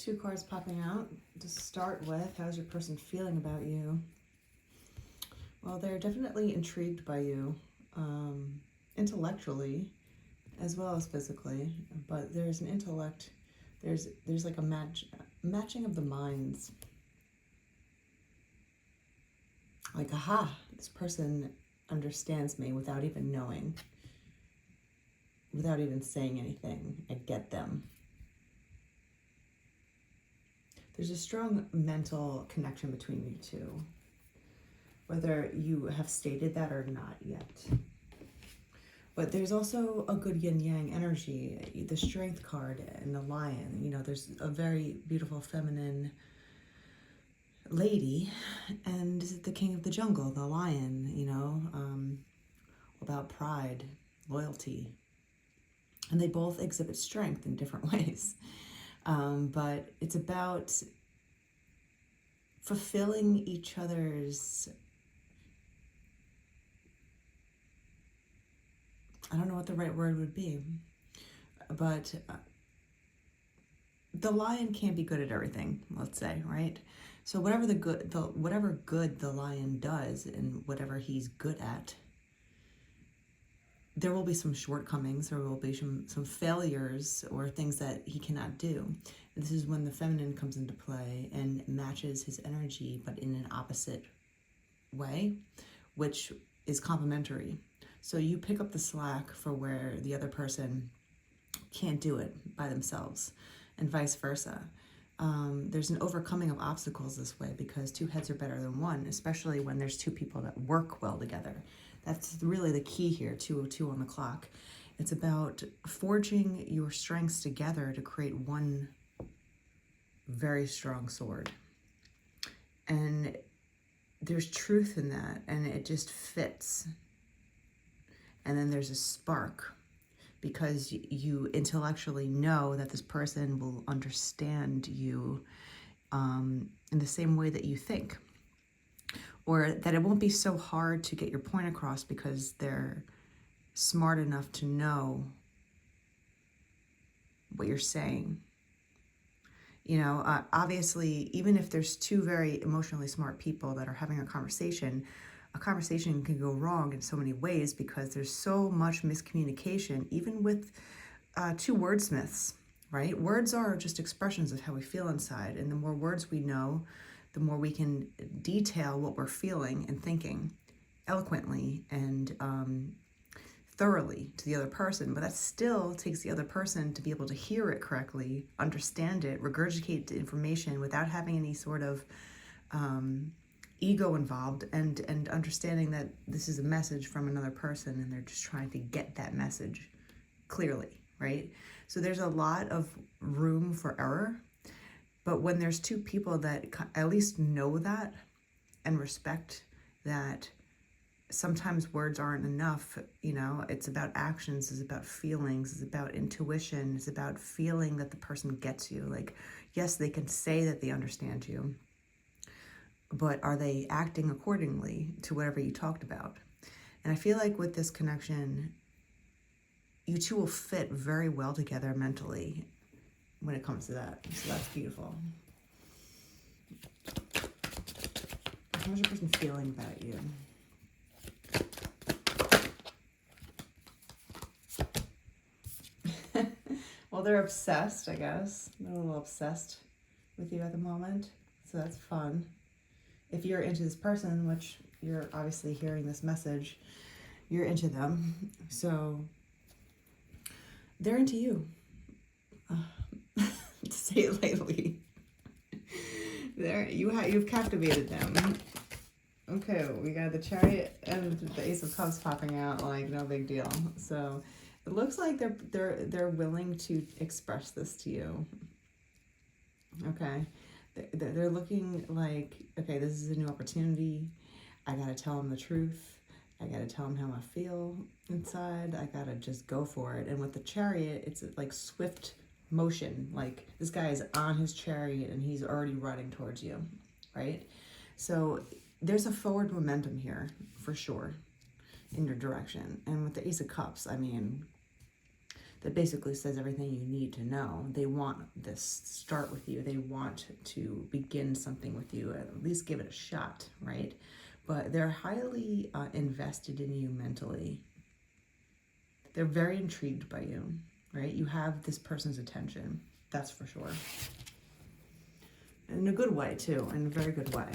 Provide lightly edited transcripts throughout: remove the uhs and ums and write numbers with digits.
2 cards popping out to start with. How's your person feeling about you? Well, they're definitely intrigued by you, intellectually as well as physically. But there's an intellect. There's like a matching of the minds. Like, aha, this person understands me without even knowing, without even saying anything. I get them. There's a strong mental connection between you two, whether you have stated that or not yet. But there's also a good yin-yang energy, the strength card and the lion. You know, there's a very beautiful feminine lady and the king of the jungle, the lion, you know, about pride, loyalty. And they both exhibit strength in different ways. But it's about fulfilling each other's, I don't know what the right word would be, but the lion can't be good at everything, let's say, right? So whatever good the lion does and whatever he's good at, there will be some shortcomings, there will be some failures or things that he cannot do. And this is when the feminine comes into play and matches his energy, but in an opposite way, which is complementary. So you pick up the slack for where the other person can't do it by themselves, and vice versa. There's an overcoming of obstacles this way because 2 heads are better than 1, especially when there's 2 people that work well together. That's really the key here, 2:02 on the clock. It's about forging your strengths together to create one very strong sword. And there's truth in that, and it just fits. And then there's a spark because you intellectually know that this person will understand you in the same way that you think. Or that it won't be so hard to get your point across because they're smart enough to know what you're saying. You know, obviously, even if there's 2 very emotionally smart people that are having a conversation can go wrong in so many ways because there's so much miscommunication, even with 2 wordsmiths, right? Words are just expressions of how we feel inside, and the more words we know, the more we can detail what we're feeling and thinking eloquently and thoroughly to the other person. But that still takes the other person to be able to hear it correctly, understand it, regurgitate the information without having any sort of ego involved, and understanding that this is a message from another person and they're just trying to get that message clearly, right? So there's a lot of room for error. But when there's 2 people that at least know that and respect that sometimes words aren't enough, you know, it's about actions, it's about feelings, it's about intuition, it's about feeling that the person gets you. Like, yes, they can say that they understand you, but are they acting accordingly to whatever you talked about? And I feel like with this connection, you 2 will fit very well together mentally when it comes to that. So that's beautiful. How's your person feeling about you? Well, they're obsessed, I guess. They're a little obsessed with you at the moment. So that's fun. If you're into this person, which you're obviously hearing this message, you're into them. So they're into you. To say it lightly. There, you've captivated them. Okay, we got the Chariot and the Ace of Cups popping out, like no big deal. So it looks like they're willing to express this to you. Okay, they're looking like, okay, this is a new opportunity. I gotta tell them the truth. I gotta tell them how I feel inside. I gotta just go for it. And with the Chariot, it's like swift motion. Like this guy is on his chariot and he's already running towards you, right? So there's a forward momentum here for sure in your direction. And with the Ace of Cups, I mean, that basically says everything you need to know. They want this start with you. They want to begin something with you, at least give it a shot, right? But they're highly invested in you mentally. They're very intrigued by you, right? You have this person's attention, that's for sure. In a good way, too, in a very good way.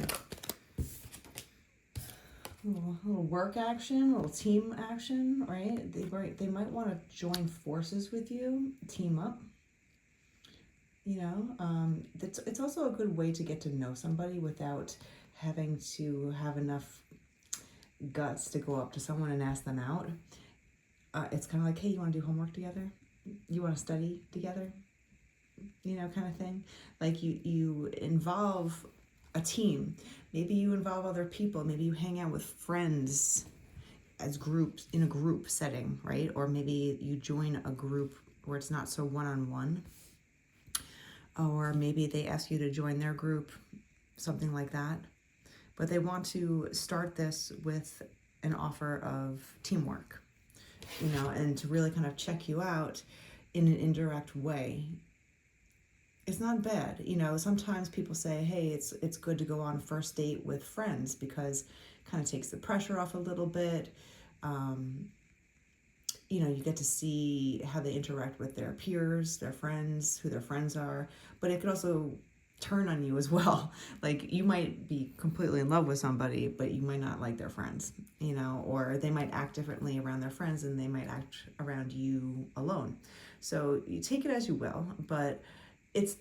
A little work action, a little team action, right? They might want to join forces with you, team up. You know, it's also a good way to get to know somebody without having to have enough guts to go up to someone and ask them out. It's kind of like, hey, you want to do homework together? You want to study together? You know, kind of thing. Like you involve a team. Maybe you involve other people. Maybe you hang out with friends as groups in a group setting, right? Or maybe you join a group where it's not so one-on-one. Or maybe they ask you to join their group, something like that. But they want to start this with an offer of teamwork, you know, and to really kind of check you out in an indirect way. It's not bad. You know, sometimes people say, hey, it's good to go on a first date with friends because it kind of takes the pressure off a little bit. You know, you get to see how they interact with their peers, their friends, who their friends are. But it could also turn on you as well. Like, you might be completely in love with somebody, but you might not like their friends, you know, or they might act differently around their friends and they might act around you alone. So you take it as you will, but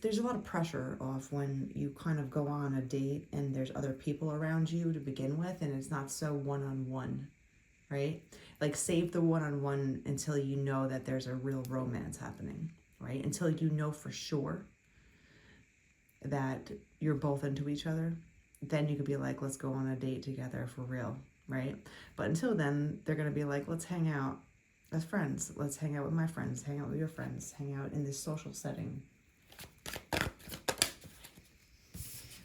there's a lot of pressure off when you kind of go on a date and there's other people around you to begin with, and it's not so one-on-one, right? Like, save the one-on-one until you know that there's a real romance happening, right? Until you know for sure that you're both into each other, then you could be like, let's go on a date together for real, right? But until then, they're going to be like, let's hang out as friends. Let's hang out with my friends, hang out with your friends, hang out in this social setting.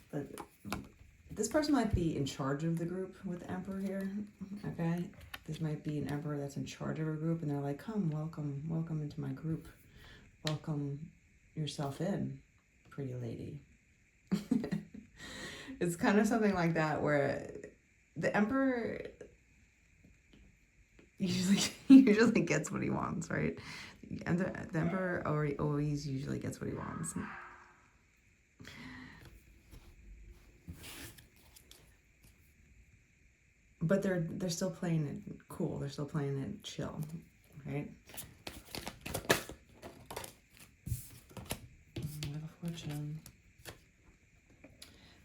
But this person might be in charge of the group with the Emperor here, okay? This might be an Emperor that's in charge of a group, and they're like, come, welcome into my group. Welcome yourself in, pretty lady. It's kind of something like that, where the Emperor usually gets what he wants, right? And the Emperor always usually gets what he wants. But they're still playing it cool. They're still playing it chill, right? Wheel of Fortune.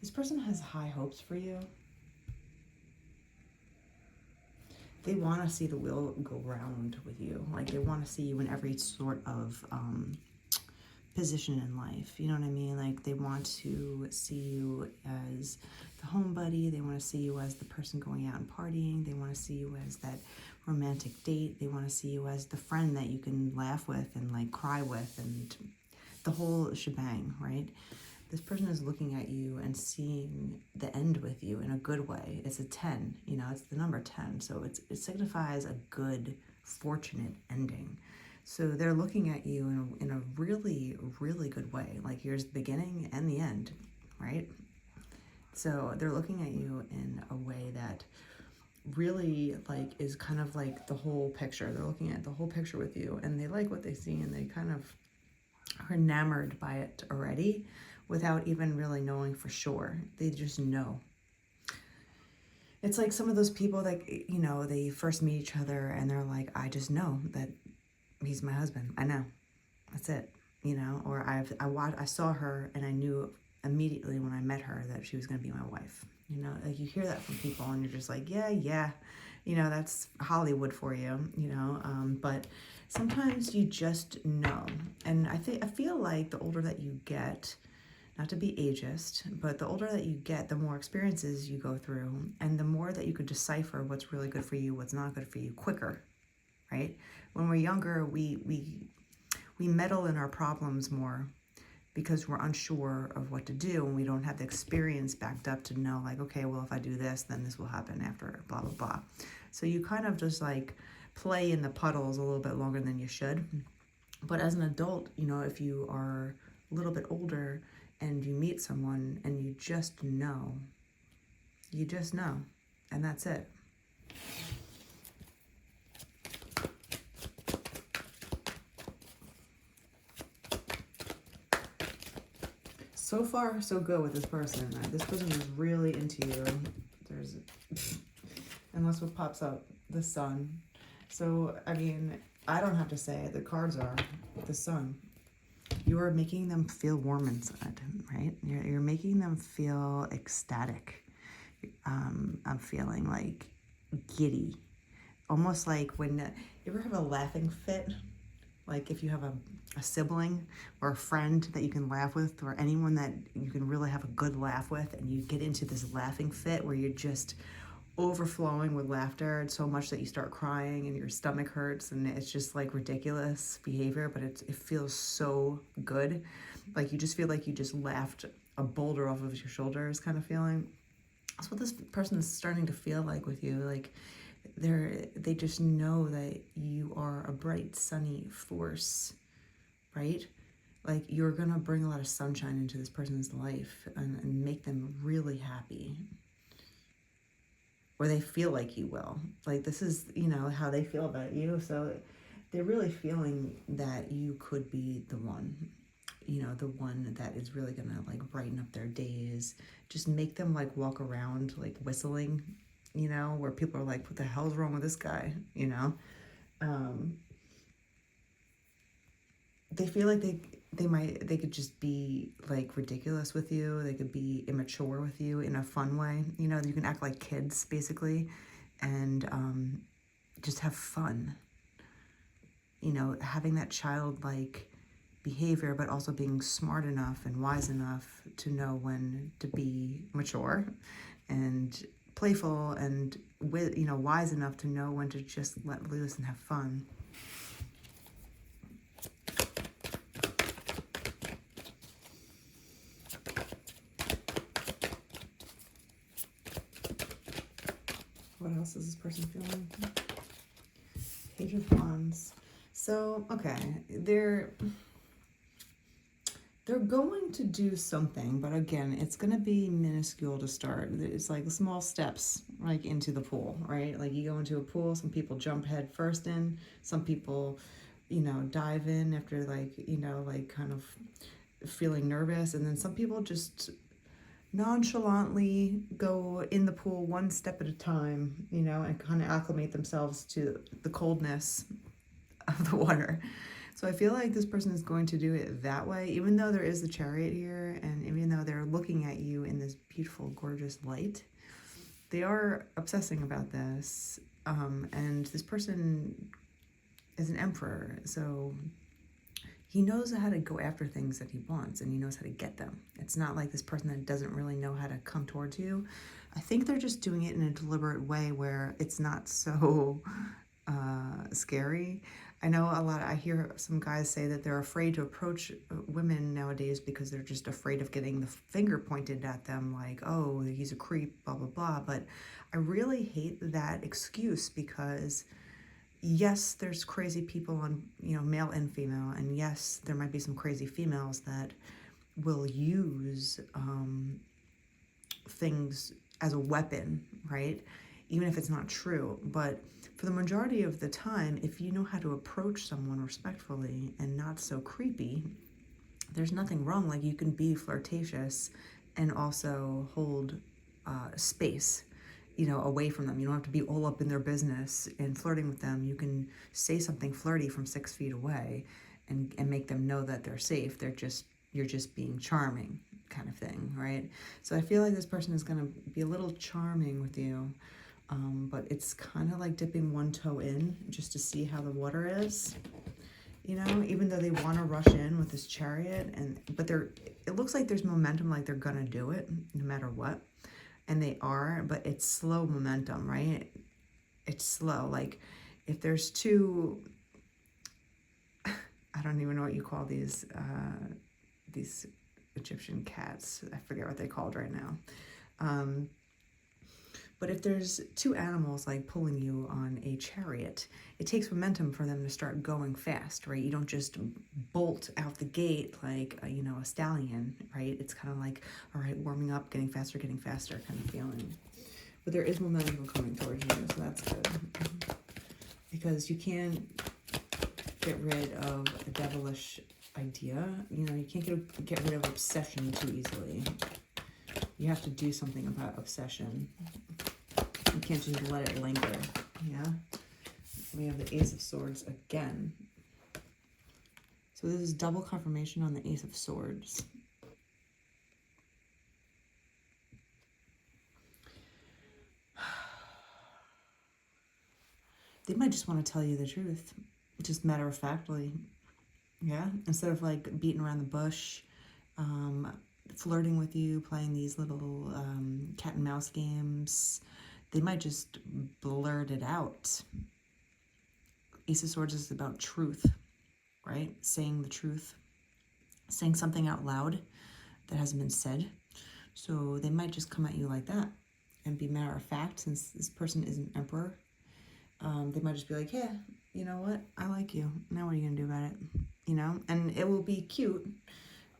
This person has high hopes for you. They want to see the wheel go round with you. Like, they want to see you in every sort of position in life. You know what I mean? Like, they want to see you as the home buddy. They want to see you as the person going out and partying. They want to see you as that romantic date. They want to see you as the friend that you can laugh with and like cry with and the whole shebang, right? This person is looking at you and seeing the end with you in a good way. It's a 10, you know, it's the number 10. So it signifies a good, fortunate ending. So they're looking at you in a really, really good way. Like, here's the beginning and the end, right? So they're looking at you in a way that really, like, is kind of like the whole picture. They're looking at the whole picture with you, and they like what they see, and they kind of are enamored by it already without even really knowing for sure. They just know. It's like some of those people that, you know, they first meet each other and they're like, I just know that he's my husband. I know. That's it. You know, or I saw her and I knew immediately when I met her that she was going to be my wife. You know, like, you hear that from people and you're just like, yeah, you know, that's Hollywood for you, you know, but sometimes you just know. And I feel like the older that you get, not to be ageist, but the older that you get, the more experiences you go through, and the more that you could decipher what's really good for you, what's not good for you quicker, right? When we're younger, we meddle in our problems more because we're unsure of what to do, and we don't have the experience backed up to know, like, okay, well, if I do this, then this will happen after, blah, blah, blah. So you kind of just like play in the puddles a little bit longer than you should. But as an adult, you know, if you are a little bit older and you meet someone and you just know, and that's it. So far, so good with this person. This person is really into you. There's, unless what pops up, the sun. So, I mean, I don't have to say it. The cards are the sun. You are making them feel warm inside, right? You're making them feel ecstatic. I'm feeling like giddy. Almost like when you ever have a laughing fit? Like if you have a sibling or a friend that you can laugh with, or anyone that you can really have a good laugh with, and you get into this laughing fit where you're just overflowing with laughter so much that you start crying and your stomach hurts, and it's just like ridiculous behavior, but it feels so good. Like you just feel like you just laughed a boulder off of your shoulders kind of feeling. That's what this person is starting to feel like with you. Like they just know that you are a bright, sunny force, right? Like you're gonna bring a lot of sunshine into this person's life and make them really happy. Or they feel like you will. Like this is, you know, how they feel about you. So they're really feeling that you could be the one, you know, the one that is really gonna like brighten up their days. Just make them like walk around like whistling, you know, where people are like, what the hell's wrong with this guy, you know? They feel like they could just be like ridiculous with you. They could be immature with you in a fun way. You know, you can act like kids basically, and just have fun. You know, having that childlike behavior, but also being smart enough and wise enough to know when to be mature and playful, and with, you know, wise enough to know when to just let loose and have fun. What else is this person feeling? Page of Wands. So, okay, they're going to do something, but again, it's going to be minuscule to start. It's like small steps, like into the pool, right? Like you go into a pool, some people jump head first in, some people, you know, dive in after like, you know, like kind of feeling nervous, and then some people just nonchalantly go in the pool one step at a time, you know, and kind of acclimate themselves to the coldness of the water. So I feel like this person is going to do it that way, even though there is the Chariot here, and even though they're looking at you in this beautiful, gorgeous light, they are obsessing about this. And this person is an Emperor, so he knows how to go after things that he wants, and he knows how to get them. It's not like this person that doesn't really know how to come towards you. I think they're just doing it in a deliberate way where it's not so scary. I know I hear some guys say that they're afraid to approach women nowadays because they're just afraid of getting the finger pointed at them, like, oh, he's a creep, blah, blah, blah. But I really hate that excuse, because yes, there's crazy people on, you know, male and female, and yes, there might be some crazy females that will use things as a weapon, right? Even if it's not true. But for the majority of the time, if you know how to approach someone respectfully and not so creepy, there's nothing wrong. Like you can be flirtatious and also hold space, you know, away from them. You don't have to be all up in their business and flirting with them. You can say something flirty from 6 feet away and make them know that they're safe. You're just being charming, kind of thing, right? So I feel like this person is going to be a little charming with you, but it's kind of like dipping one toe in just to see how the water is, you know, even though they want to rush in with this Chariot, but it looks like there's momentum, like they're going to do it no matter what. And they are, but it's slow momentum, right? It's slow. Like if there's two, I don't even know what you call these Egyptian cats. I forget what they're called right now. But if there's two animals like pulling you on a chariot, it takes momentum for them to start going fast, right? You don't just bolt out the gate like, a stallion, right? It's kind of like, all right, warming up, getting faster kind of feeling. But there is momentum coming towards you, so that's good. Because you can't get rid of a devilish idea. You can't get rid of obsession too easily. You have to do something about obsession. You can't just let it linger, yeah? We have the Ace of Swords again. So this is double confirmation on the Ace of Swords. They might just want to tell you the truth, just matter-of-factly, yeah? Instead of like beating around the bush, flirting with you, playing these little cat and mouse games, they might just blurt it out. Ace of Swords is about truth, right? Saying the truth, saying something out loud that hasn't been said. So they might just come at you like that and be matter of fact, since this person is an emperor. They might just be like, yeah, you know what? I like you. Now what are you going to do about it? And it will be cute,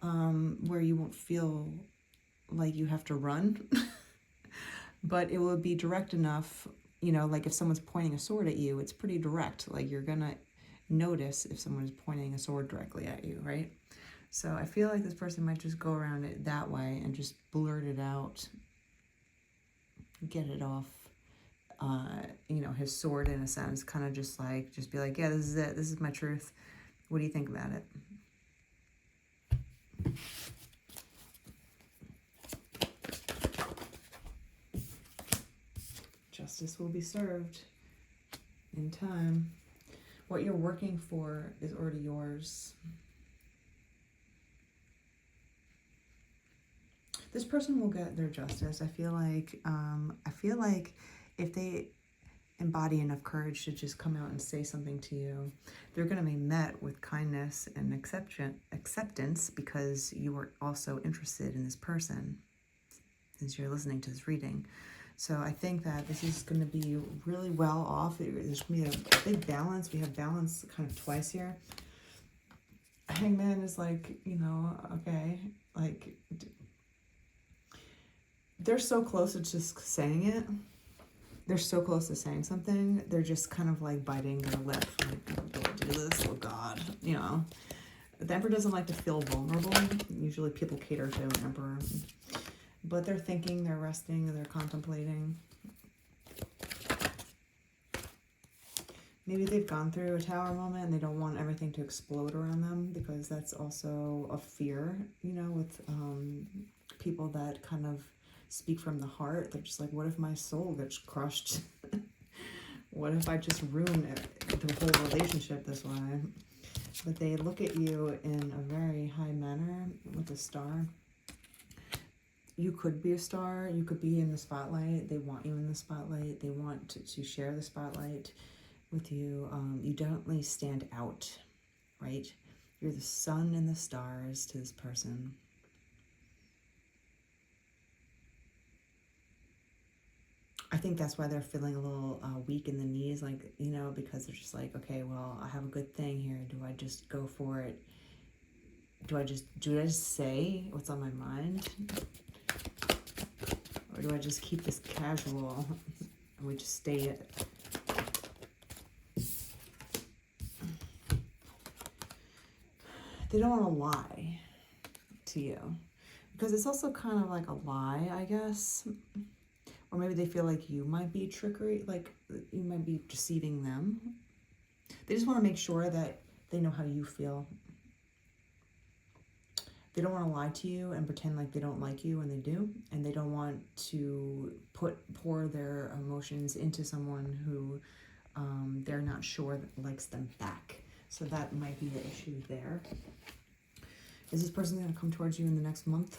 where you won't feel like you have to run. But it will be direct enough, like if someone's pointing a sword at you, it's pretty direct. Like you're going to notice if someone's pointing a sword directly at you, right? So I feel like this person might just go around it that way and just blurt it out, get it off. His sword in a sense, kind of just be like, yeah, this is it. This is my truth. What do you think about it? Justice will be served in time. What you're working for is already yours. This person will get their justice. I feel like if they embody enough courage to just come out and say something to you, they're going to be met with kindness and acceptance, because you are also interested in this person since you're listening to this reading. So I think that this is going to be really well off. There's going to be a big balance. We have balance kind of twice here. Hangman is like, okay, like they're so close to just saying it. They're so close to saying something. They're just kind of like biting their lip. Like, oh, do I do this? Oh, God. The Emperor doesn't like to feel vulnerable. Usually people cater to an Emperor. But they're thinking, they're resting, they're contemplating. Maybe they've gone through a tower moment and they don't want everything to explode around them, because that's also a fear, with people that kind of speak from the heart. They're just like, what if my soul gets crushed? What if I just ruin the whole relationship this way? But they look at you in a very high manner with a star. You could be a star. You could be in the spotlight. They want you in the spotlight. They want to share the spotlight with you. You definitely stand out, right? You're the sun and the stars to this person. I think that's why they're feeling a little weak in the knees, like, because they're just like, okay, well, I have a good thing here. Do I just go for it? Do I just say what's on my mind? Or do I just keep this casual and we just stay They don't want to lie to you, because it's also kind of like a lie, I guess. Or maybe they feel like you might be trickery, like you might be deceiving them. They just want to make sure that they know how you feel. They don't want to lie to you and pretend like they don't like you when they do. And they don't want to pour their emotions into someone who they're not sure that likes them back. So that might be the issue there. Is this person going to come towards you in the next month?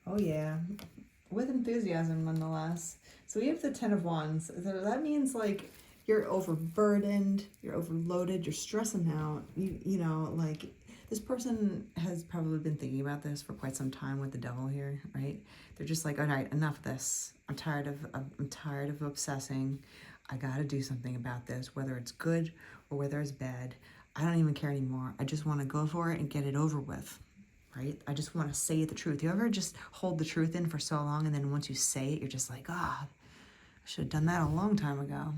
Oh yeah, with enthusiasm nonetheless. So we have the Ten of Wands. So that means like You're overburdened, you're overloaded, you're stressing out. You know, like this person has probably been thinking about this for quite some time with the devil here, right? They're just like, all right, enough of this. I'm tired of obsessing. I got to do something about this, whether it's good or whether it's bad. I don't even care anymore. I just want to go for it and get it over with, right? I just want to say the truth. You ever just hold the truth in for so long, and then once you say it, you're just like, ah, I should have done that a long time ago.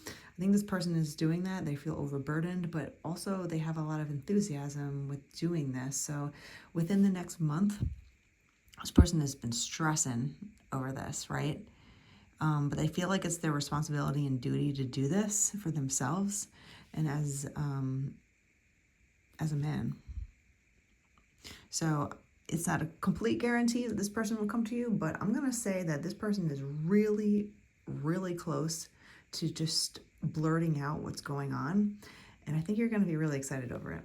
I think this person is doing that. They feel overburdened, but also they have a lot of enthusiasm with doing this. So within the next month, this person has been stressing over this, right? But they feel like it's their responsibility and duty to do this for themselves and as a man. So it's not a complete guarantee that this person will come to you, but I'm going to say that this person is really, really close to just blurting out what's going on. And I think you're going to be really excited over it.